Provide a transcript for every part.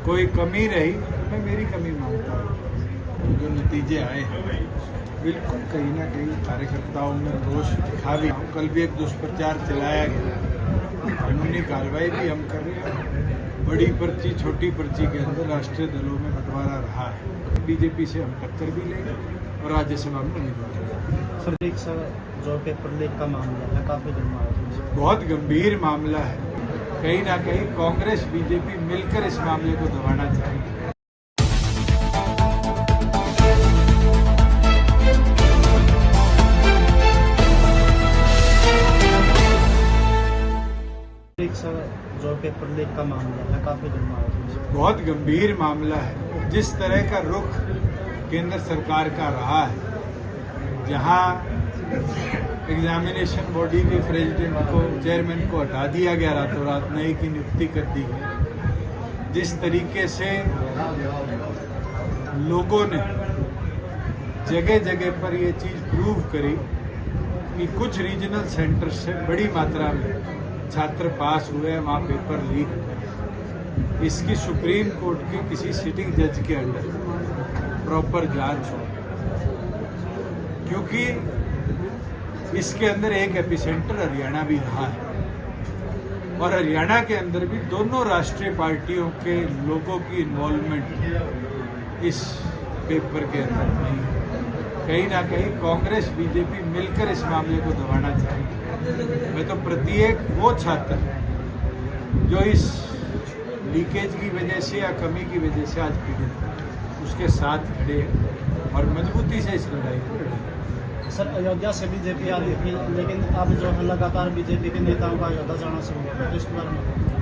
कोई कमी रही तो मैं मेरी कमी मानता हूँ। जो नतीजे आए बिल्कुल कहीं ना कहीं कार्यकर्ताओं में रोष दिखा भी। कल भी एक दुष्प्रचार चलाया गया, कानूनी कार्रवाई भी हम कर रहे हैं। बड़ी पर्ची छोटी पर्ची के अंदर राष्ट्रीय दलों में बंटवारा रहा है। बीजेपी से हम टक्कर भी लेंगे और राज्यसभा में उम्मीदवार। सर जो पेपर लीक का मामला है काफी बहुत गंभीर मामला है। कहीं ना कहीं कांग्रेस बीजेपी मिलकर इस मामले को दबाना चाहेगी। सर जो पेपर लीक का मामला है काफी बहुत गंभीर मामला है। जिस तरह का रुख केंद्र सरकार का रहा है, जहां एग्जामिनेशन बॉडी के प्रेसिडेंट को चेयरमैन को हटा दिया गया रातों रात, नई की नियुक्ति कर दी गई। जिस तरीके से लोगों ने जगह जगह पर ये चीज प्रूव करी कि कुछ रीजनल सेंटर से बड़ी मात्रा में छात्र पास हुए, वहाँ पेपर लीक हुए। इसकी सुप्रीम कोर्ट के किसी सिटिंग जज के अंडर प्रॉपर जांच हो, क्योंकि इसके अंदर एक एपिसेंटर हरियाणा भी रहा है और हरियाणा के अंदर भी दोनों राष्ट्रीय पार्टियों के लोगों की इन्वॉल्वमेंट इस पेपर के अंदर नहीं है। कहीं ना कहीं कांग्रेस बीजेपी मिलकर इस मामले को दबाना चाहेगी। मैं तो प्रत्येक वो छात्र जो इस लीकेज की वजह से या कमी की वजह से आज पीड़ित है, उसके साथ खड़े हैं और मजबूती से इस लड़ाई को लड़ेंगे। सर अयोध्या से बीजेपी आ रही थी, लेकिन अब जो है लगातार बीजेपी के नेताओं का अयोध्या जाना शुरू हो गया, इसके बारे में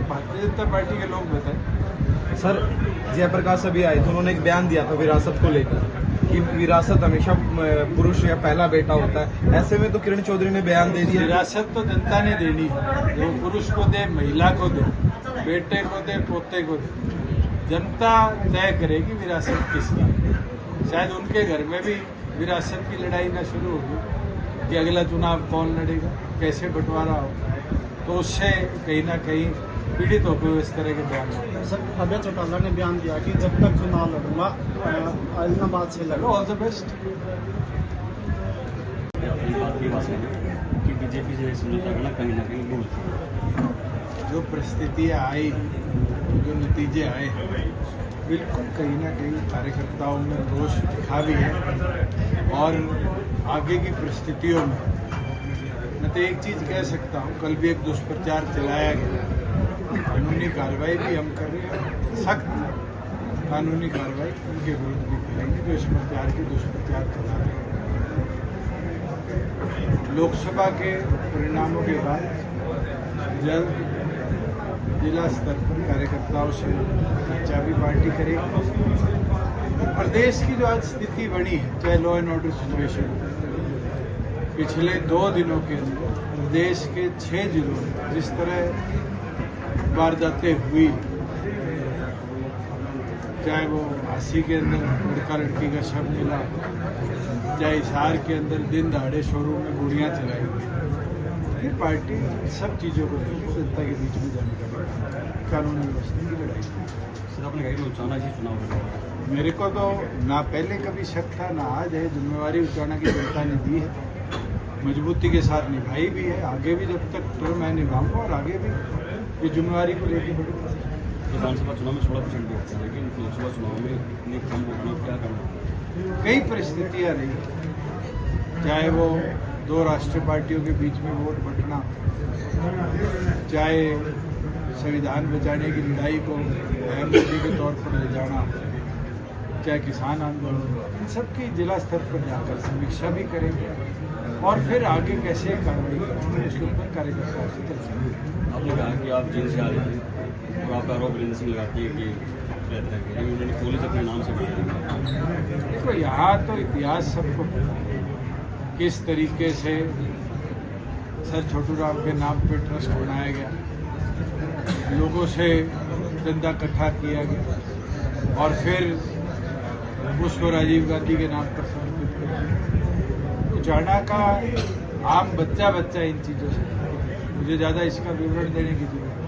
भारतीय जनता पार्टी के लोग बताएं। सर जयप्रकाश अभी आए थे, उन्होंने एक बयान दिया था विरासत को लेकर कि विरासत हमेशा पुरुष या पहला बेटा होता है। ऐसे में तो किरण चौधरी ने बयान दे दिया। विरासत तो जनता ने देनी है, जो पुरुष को दे, महिला को दे, बेटे को दे, पोते को दे, जनता तय करेगी विरासत किसकी। शायद उनके घर में भी विरासत की लड़ाई ना शुरू होगी कि अगला चुनाव कौन लड़ेगा, कैसे बंटवारा हो, तो उससे कहीं ना कहीं पीड़ित होकर इस तरह के बयान। सर अभय चौटाला ने बयान दिया कि जब तक चुनाव लड़ूंगा इलाहाबाद से लड़ूंगा। All the best. कि बीजेपी से समझौता करना कहीं ना कहीं भूल। जो परिस्थितियाँ आई, जो नतीजे आए, बिल्कुल कहीं ना कहीं कार्यकर्ताओं में रोष दिखा भी है और आगे की परिस्थितियों में मैं तो एक चीज़ कह सकता हूँ, कल भी एक दुष्प्रचार चलाया गया, कानूनी कार्रवाई भी हम कर रहे हैं। सख्त कानूनी कार्रवाई उनके विरुद्ध भी करेंगे जो इस प्रकार के दुष्प्रचार चला रहे हैं। लोकसभा के परिणामों के बाद जल्द जिला स्तर पर कार्यकर्ताओं से चर्चा भी पार्टी करेगी। प्रदेश की जो आज स्थिति बनी है, चाहे लॉ एंड ऑर्डर सिचुएशन, पिछले 2 दिनों के अंदर प्रदेश के 6 जिलों में जिस तरह वारदातें हुई, चाहे वो हांसी के अंदर लड़का लड़की का शव मिला, चाहे हिसार के अंदर दिन दहाड़े शोरूम में गोलियां चलाई गई, ये पार्टी सब चीज़ों को लेकर जनता के बीच में जाने का कानूनी व्यवस्था की लड़ाई। सर आपने कहा कि उचाना जी चुनाव, मेरे को तो ना पहले कभी शक था ना आज है। जिम्मेवारी उचाना की जनता ने दी है, मजबूती के साथ निभाई भी है, आगे भी जब तक तो मैं निभाऊंगा और आगे भी ये जिम्मेवारी को लेकर बढ़ूंगा। विधानसभा चुनाव में 16% वोट थे, लेकिन लोकसभा चुनाव में इतने कम वोट क्या करना। कई परिस्थितियाँ रही, चाहे वो 2 राष्ट्रीय पार्टियों के बीच में वोट बंटना, चाहे संविधान बचाने की लड़ाई को अहम मुद्दे के तौर पर ले जाना, चाहे किसान आंदोलन, इन सब की जिला स्तर पर जाकर समीक्षा भी करेंगे और फिर आगे कैसे कार्रवाई करेंगे उसके ऊपर कार्यकर्ताओं से चर्चा। आपने कहा कि आप जेल से आ रहे थे और आपका आरोप वीरेंद्र सिंह लगाती है कि रहता है कि उन्होंने पुलिस अपने नाम से बनाया। देखो यहाँ तो इतिहास सबको पता है किस तरीके से सर छोटूराम के नाम पे ट्रस्ट बनाया गया, लोगों से चंदा इकट्ठा किया गया और फिर उसको राजीव गांधी के नाम पर समर्पित किया। उचाना का आम बच्चा इन चीज़ों से, मुझे ज़्यादा इसका विवरण देने की जरूरत है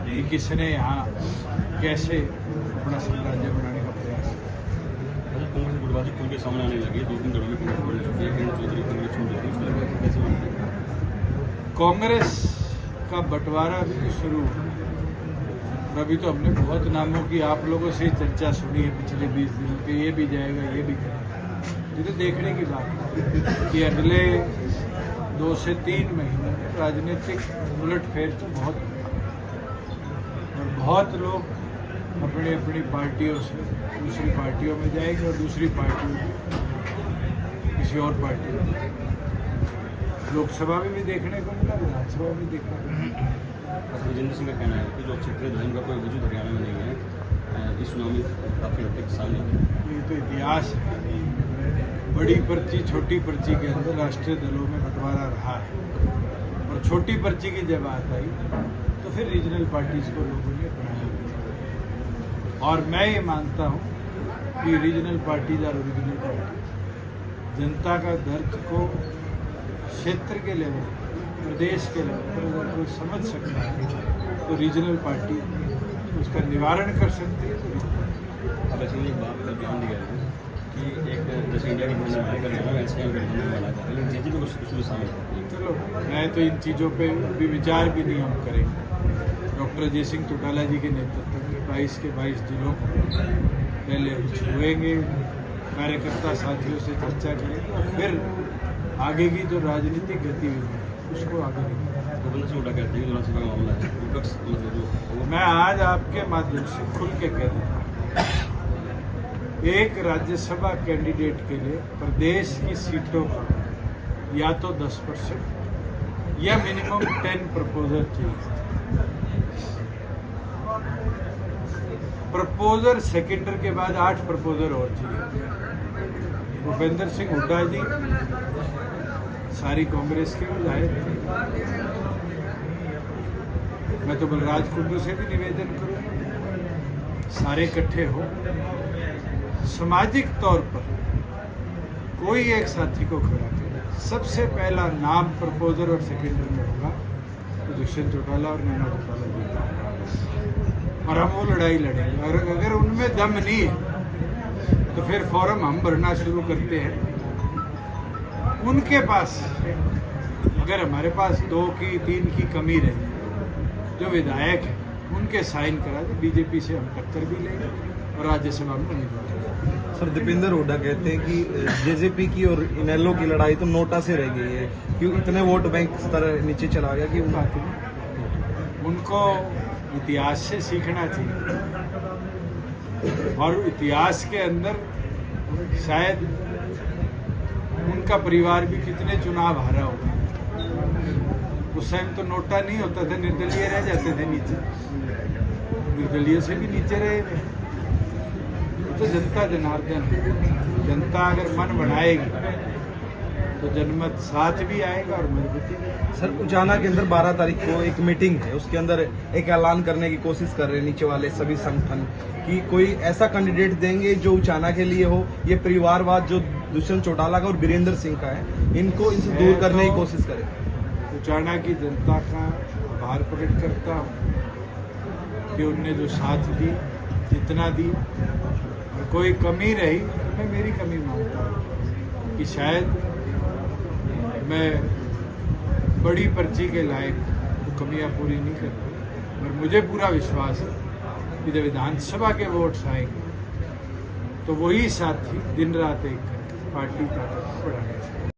कि किसने यहाँ कैसे अपना साम्राज्य बनाने का प्रयास है। अच्छा, कांग्रेस की गुटबाजी खुल के सामने आने लगी है। 2-3 दलों में कांग्रेस बढ़ चुकी है। किरण चौधरी कांग्रेस छोड़ देती है, उसको लगता है कैसे बनती है? कांग्रेस का बंटवारा अभी तो शुरू हुआ और अभी तो हमने बहुत नामों की आप लोगों से चर्चा सुनी है पिछले 20 दिनों पे, ये भी जाएगा ये भी जाएगा। ये तो देखने की बात है कि अगले 2 से 3 महीने में राजनीतिक उलटफेर तो बहुत होगा और बहुत लोग अपनी अपनी पार्टियों से दूसरी पार्टियों में जाएंगे और दूसरी पार्टियों में किसी और पार्टी में। लोकसभा में भी देखने को मिला, विधानसभा में देखने को मिला। राजेंद्र सिंह का कहना है कि जो क्षेत्रीय दल का कोई वजूद हरियाणा में नहीं है। इस चुनाव में काफी हद तक हिस्सा नहीं। ये तो इतिहास है। बड़ी पर्ची छोटी पर्ची के अंदर राष्ट्रीय दलों में बंटवारा रहा है और छोटी पर्ची की जब बात आई तो फिर रीजनल पार्टीज को लोगों ने अपनाया और मैं ये मानता हूँ कि रीजनल पार्टीज और ओरिजिनल पार्टी जनता का दर्द को क्षेत्र के लेवल प्रदेश के लेवल पर अगर कोई समझ सकता है तो रीजनल पार्टी उसका निवारण कर सकती है। तो अब ऐसे में एक बात का ध्यान दिया है कि एक जैसे इंडिया की हरियाणा वैसे वाला है, लेकिन जेजेपी को शुरू शामिल करती है। चलो मैं तो इन चीज़ों पे भी विचार भी नहीं हम करेंगे। डॉक्टर अजय सिंह चौटाला जी के नेतृत्व में 22 के 22 जिलों को पहले छुएंगे, कार्यकर्ता साथियों से चर्चा करेंगे और फिर आगे की जो राजनीतिक गतिविधि उसको आगे बढ़ाएंगे। भूपेंद्र सिंह हुड्डा कहते हैं कि विधानसभा का मामला है विपक्ष मतलब जो मैं आज आपके माध्यम से खुल के कह देता हूँ, एक राज्यसभा कैंडिडेट के लिए प्रदेश की सीटों पर या तो 10% या मिनिमम 10 प्रपोजर चाहिए। प्रपोजर सेकेंडर के बाद 8 प्रपोजर और चाहिए। भूपेंद्र सिंह हुड्डा जी सारी कांग्रेस के विधायक थे। मैं तो बलराज कुंडू से भी निवेदन करूंगा सारे इकट्ठे हो, सामाजिक तौर पर कोई एक साथी को खड़ा करे। सबसे पहला नाम प्रपोजर और सेकेंडर में होगा तो दुष्यंत चौटाला और नैना चौटाला जी और हम वो लड़ाई लड़ेंगे और अगर उनमें दम नहीं है तो फिर फॉर्म हम भरना शुरू करते हैं। उनके पास अगर हमारे पास 2 की 3 की कमी रही जो विधायक है उनके साइन करा दे, बीजेपी से हम टक्कर भी लेंगे और राज्यसभा में उम्मीदवार। सर दीपेंद्र हुड्डा कहते हैं कि जेजेपी की और इनेलो की लड़ाई तो नोटा से रह गई है, क्यों इतने वोट बैंक स्तर नीचे चला गया कि उनको इतिहास से सीखना चाहिए और इतिहास के अंदर शायद उनका परिवार भी कितने चुनाव हारा होगा। उस टाइम तो नोटा नहीं होता था, निर्दलीय रह जाते थे नीचे, निर्दलीय से भी नीचे रहे थे। तो जनता जनार्दन है, जनता अगर मन बनाएगी तो जनमत साथ भी आएगा और मजबूती भी। सर उचाना के अंदर 12 तारीख को एक मीटिंग है, उसके अंदर एक ऐलान करने की कोशिश कर रहे हैं नीचे वाले सभी संगठन कि कोई ऐसा कैंडिडेट देंगे जो उचाना के लिए हो। ये परिवारवाद जो दुष्यंत चौटाला का और वीरेंद्र सिंह का है, इनको इनसे दूर करने की कोशिश करें। उचाना की जनता का आभार प्रकट करता हूँ कि उनने जो साथ दी जितना दी और कोई कमी रही तो मैं मेरी कमी मानता हूँ कि शायद मैं बड़ी पर्ची के लायक वो कमियां पूरी नहीं करता, पर मुझे पूरा विश्वास है कि जब विधानसभा के वोट्स आएंगे तो वही साथी दिन रात एक करके पार्टी ताकत बढ़ाएंगे।